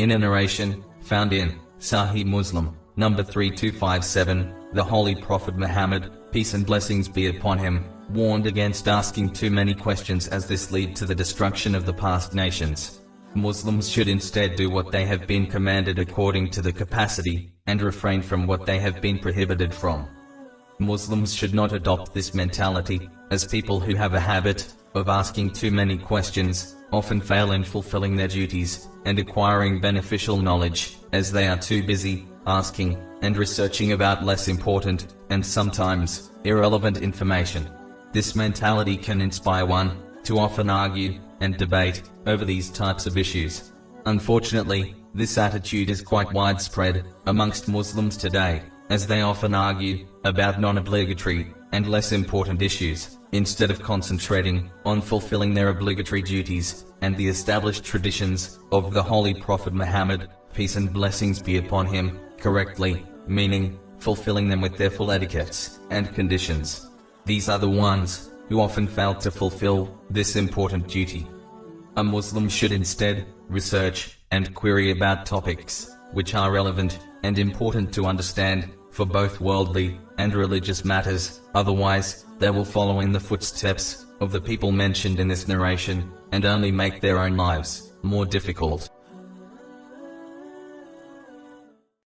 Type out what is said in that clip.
In a narration, found in Sahih Muslim, number 3257, the Holy Prophet Muhammad, peace and blessings be upon him, warned against asking too many questions, as this lead to the destruction of the past nations. Muslims should instead do what they have been commanded according to the capacity, and refrain from what they have been prohibited from. Muslims should not adopt this mentality, as people who have a habit of asking too many questions often fail in fulfilling their duties and acquiring beneficial knowledge, as they are too busy asking and researching about less important and sometimes irrelevant information. This mentality can inspire one to often argue and debate over these types of issues. Unfortunately, this attitude is quite widespread amongst Muslims today, as they often argue about non-obligatory and less important issues, instead of concentrating on fulfilling their obligatory duties and the established traditions of the Holy Prophet Muhammad, peace and blessings be upon him, correctly, meaning fulfilling them with their full etiquettes and conditions. These are the ones who often fail to fulfill this important duty. A Muslim should instead research and query about topics which are relevant and important to understand for both worldly and religious matters, otherwise they will follow in the footsteps of the people mentioned in this narration and only make their own lives more difficult.